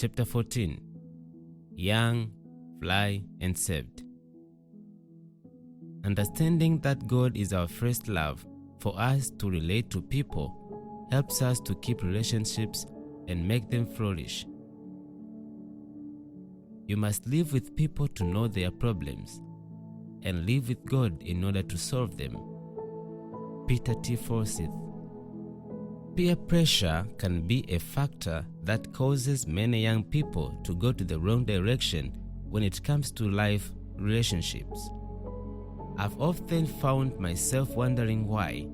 Chapter 14. Young, Fly, and Saved. Understanding that God is our first love for us to relate to people helps us to keep relationships and make them flourish. You must live with people to know their problems and live with God in order to solve them. Peter T. Forsyth. Peer pressure can be a factor that causes many young people to go to the wrong direction when it comes to life relationships. I've often found myself wondering why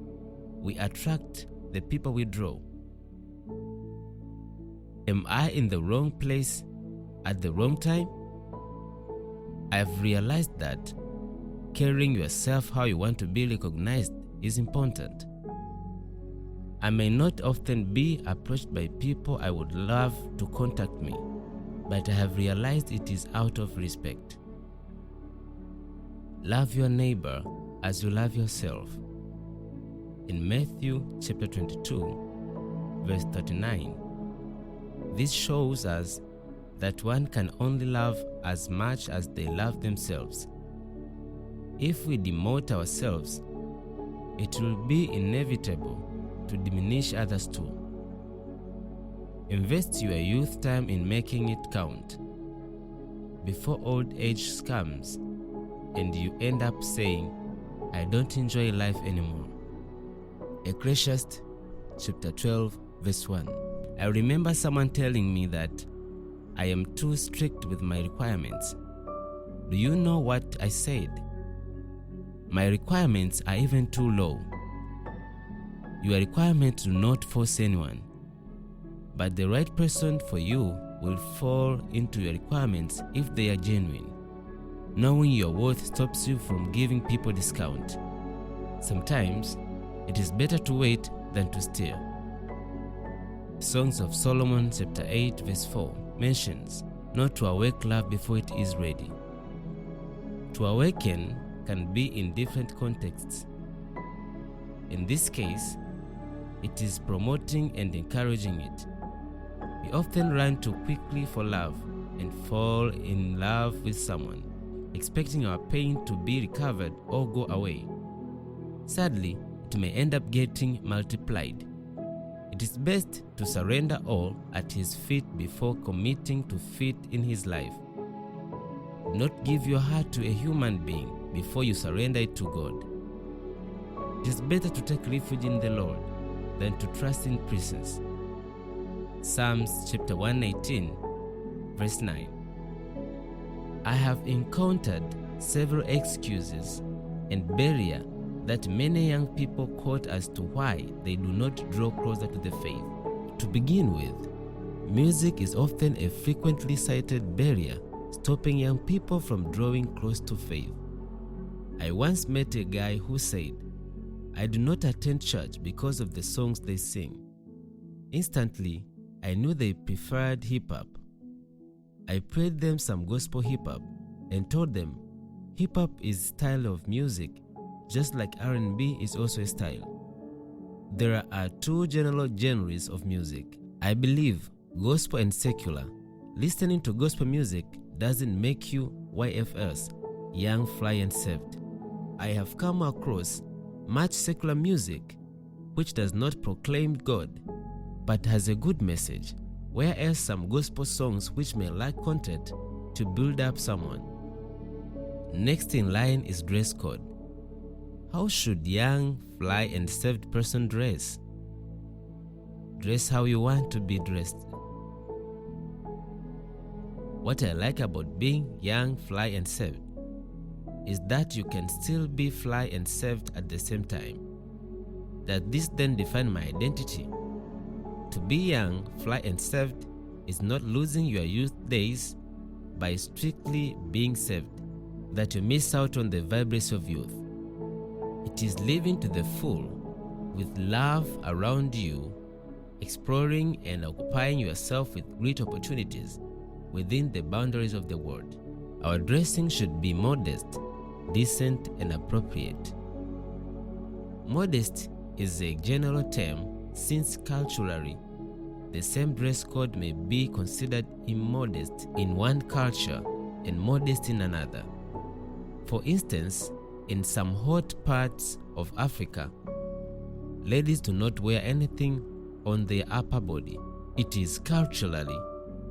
we attract the people we draw. Am I in the wrong place at the wrong time? I've realized that carrying yourself how you want to be recognized is important. I may not often be approached by people I would love to contact me, but I have realized it is out of respect. Love your neighbor as you love yourself. In Matthew chapter 22, verse 39, this shows us that one can only love as much as they love themselves. If we demote ourselves, it will be inevitable to diminish others too. Invest your youth time in making it count before old age comes and you end up saying, I don't enjoy life anymore. Ecclesiastes chapter 12 verse 1. I remember someone telling me that I am too strict with my requirements. Do you know what I said? My requirements are even too low. Your requirements do not force anyone, but the right person for you will fall into your requirements if they are genuine. Knowing your worth stops you from giving people discount. Sometimes, it is better to wait than to steer. Songs of Solomon chapter 8 verse 4 mentions not to awake love before it is ready. To awaken can be in different contexts. In this case, it is promoting and encouraging it. We often run too quickly for love and fall in love with someone, expecting our pain to be recovered or go away. Sadly, it may end up getting multiplied. It is best to surrender all at His feet before committing to fit in His life. Do not give your heart to a human being before you surrender it to God. It is better to take refuge in the Lord than to trust in princes. Psalms chapter 118 verse 9. I have encountered several excuses and barriers that many young people quote as to why they do not draw closer to the faith. To begin with, music is often a frequently cited barrier stopping young people from drawing close to faith. I once met a guy who said, I do not attend church because of the songs they sing. Instantly, I knew they preferred hip-hop. I played them some gospel hip-hop and told them hip-hop is a style of music just like R&B is also a style. There are two general genres of music. I believe gospel and secular. Listening to gospel music doesn't make you YFS, young, fly, and saved. I have come across much secular music which does not proclaim God but has a good message, whereas some gospel songs which may lack content to build up someone. Next in line is dress code. How should young, fly, and saved person dress? Dress how you want to be dressed. What I like about being young, fly, and saved is that you can still be fly and saved at the same time. Does this then define my identity? To be young, fly, and saved is not losing your youth days by strictly being saved, that you miss out on the vibrancy of youth. It is living to the full, with love around you, exploring and occupying yourself with great opportunities within the boundaries of the world. Our dressing should be modest, decent, and appropriate. Modest is a general term since culturally the same dress code may be considered immodest in one culture and modest in another. For instance, in some hot parts of Africa, ladies do not wear anything on their upper body. It is culturally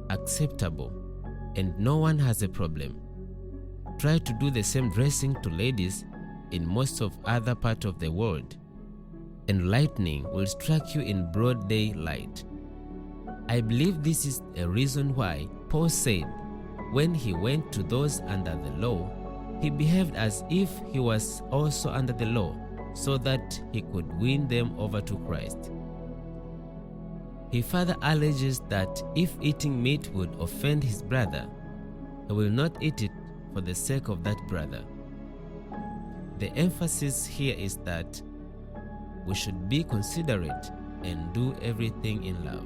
acceptable and no one has a problem. Try to do the same dressing to ladies in most of other parts of the world, and lightning will strike you in broad daylight. I believe this is a reason why Paul said when he went to those under the law, he behaved as if he was also under the law, so that he could win them over to Christ. He further alleges that if eating meat would offend his brother, he will not eat it for the sake of that brother. The emphasis here is that we should be considerate and do everything in love.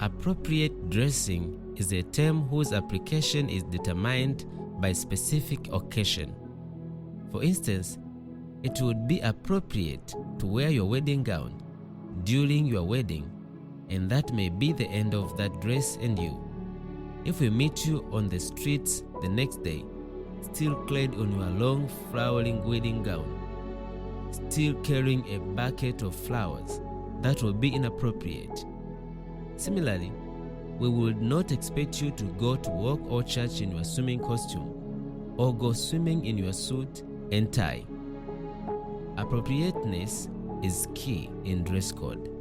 Appropriate dressing is a term whose application is determined by specific occasion. For instance, it would be appropriate to wear your wedding gown during your wedding, and that may be the end of that dress and you. If we meet you on the streets the next day, still clad in your long flowering wedding gown, still carrying a bucket of flowers, that will be inappropriate. Similarly, we would not expect you to go to work or church in your swimming costume, or go swimming in your suit and tie. Appropriateness is key in dress code.